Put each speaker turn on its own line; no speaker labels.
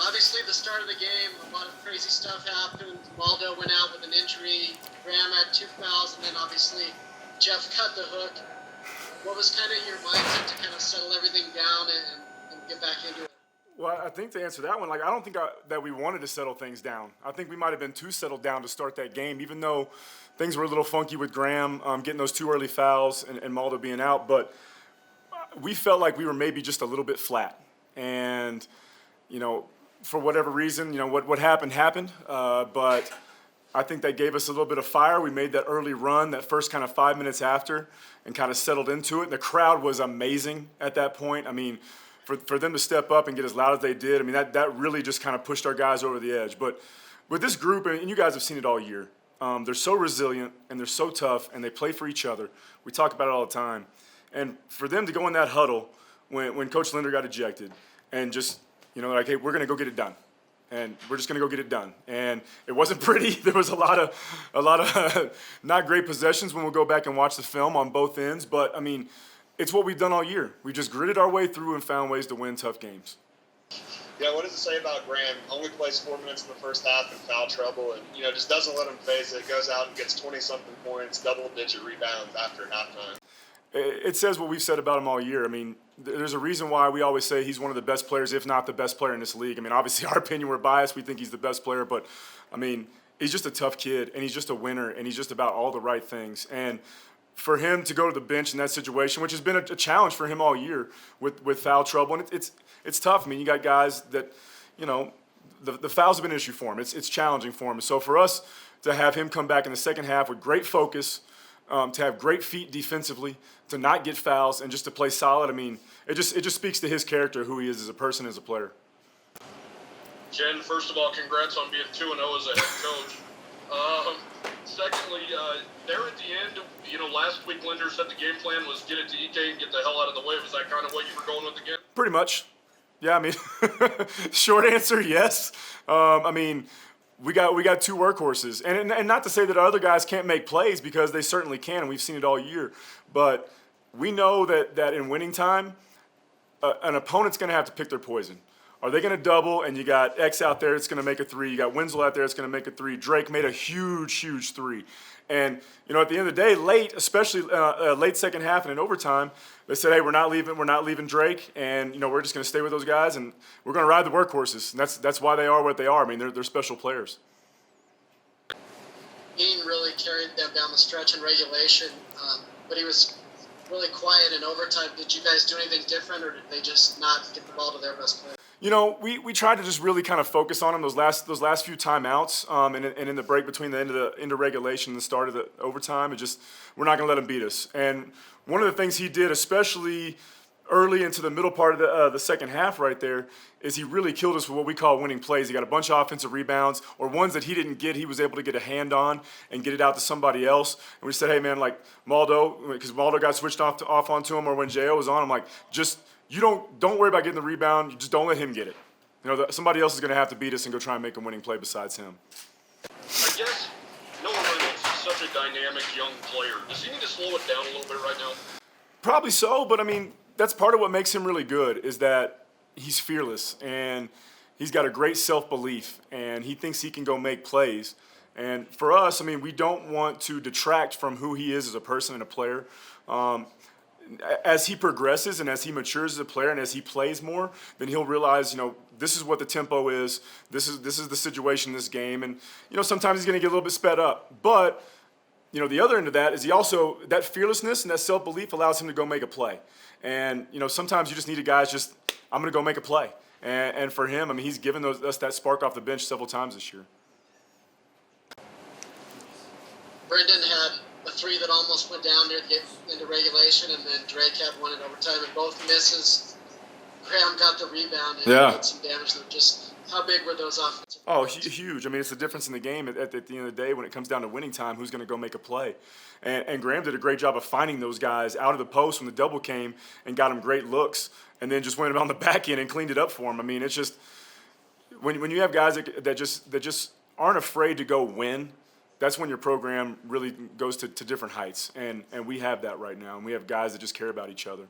Obviously, the start of the game, a lot of crazy stuff happened. Maldo went out with an injury. Graham had 2 fouls, and then obviously Jeff cut the hook. What was kind of your mindset to kind of settle everything down and get back into it?
Well, I think to answer that one, I don't think that we wanted to settle things down. I think we might have been too settled down to start that game, even though things were a little funky with Graham getting those 2 early fouls and Maldo being out. But we felt like we were maybe just a little bit flat. And, for whatever reason, what happened. But I think that gave us a little bit of fire. We made that early run, that first kind of 5 minutes after, and kind of settled into it. The crowd was amazing at that point. I mean, for them to step up and get as loud as they did, that really just kind of pushed our guys over the edge. But with this group, and you guys have seen it all year, they're so resilient and they're so tough and they play for each other. We talk about it all the time. And for them to go in that huddle when Coach Linder got ejected and just, hey, we're going to go get it done. And we're just going to go get it done. And it wasn't pretty. There was a lot of not great possessions when we'll go back and watch the film on both ends. But, it's what we've done all year. We just gritted our way through and found ways to win tough games.
Yeah, what does it say about Graham? Only plays 4 minutes in the first half in foul trouble and, just doesn't let him face it. Goes out and gets 20-something points, double-digit rebounds after halftime.
It says what we've said about him all year. There's a reason why we always say he's one of the best players, if not the best player in this league. Obviously, our opinion, we're biased. We think he's the best player. But, he's just a tough kid, and he's just a winner, and he's just about all the right things. And for him to go to the bench in that situation, which has been a challenge for him all year with foul trouble, and it's tough. You got guys that, the fouls have been an issue for him. It's challenging for him. So for us to have him come back in the second half with great focus, to have great feet defensively, to not get fouls, and just to play solid, it just speaks to his character, who he is as a person, as a player.
Jen, first of all, congrats on being 2-0 as a head coach. Secondly, there at the end, last week Linder said the game plan was get it to EK and get the hell out of the way. Was that kind of what you were going with again?
Pretty much. Yeah, short answer, yes. We got 2 workhorses. And not to say that our other guys can't make plays, because they certainly can, and we've seen it all year. But we know that in winning time, an opponent's going to have to pick their poison. Are they going to double, and you got X out there that's going to make a 3. You got Winslow out there that's going to make a 3. Drake made a huge, huge 3. And, at the end of the day, late, especially late second half and in overtime, they said, hey, we're not leaving Drake, and, we're just going to stay with those guys, and we're going to ride the workhorses. And that's why they are what they are. They're special players.
Dean really carried them down the stretch in regulation, but he was really quiet in overtime. Did you guys do anything different, or did they just not get the ball to their best player?
We tried to just really kind of focus on him those last few timeouts, and in the break between the end of regulation and the start of the overtime. We're not going to let him beat us. And one of the things he did, especially early into the middle part of the second half right there, is he really killed us with what we call winning plays. He got a bunch of offensive rebounds, or ones that he didn't get, he was able to get a hand on and get it out to somebody else. And we said, hey, man, Maldo, because Maldo got switched off onto him, or when J.O. was on him, you don't worry about getting the rebound. You just don't let him get it. Somebody else is going to have to beat us and go try and make a winning play besides him.
I guess Noah Reynolds is such a dynamic young player. Does he need to slow it down a little bit right now?
Probably so, but that's part of what makes him really good, is that he's fearless and he's got a great self-belief and he thinks he can go make plays. And for us, we don't want to detract from who he is as a person and a player. As he progresses and as he matures as a player and as he plays more, then he'll realize, this is what the tempo is. This is the situation in this game. And, sometimes he's going to get a little bit sped up. But, the other end of that is that fearlessness and that self-belief allows him to go make a play. And, sometimes you just need a guy I'm going to go make a play. And for him, he's given us that spark off the bench several times this year.
Brandan had a 3 that almost went down near the end of regulation, and then Drake had one in overtime, and both misses. Graham got the rebound and did some damage. Just how big were those offensive?
Oh, huge. It's the difference in the game at the end of the day when it comes down to winning time, who's going to go make a play. And Graham did a great job of finding those guys out of the post when the double came and got him great looks, and then just went on the back end and cleaned it up for him. It's just when you have guys that just aren't afraid to go win, that's when your program really goes to different heights. And we have that right now. And we have guys that just care about each other.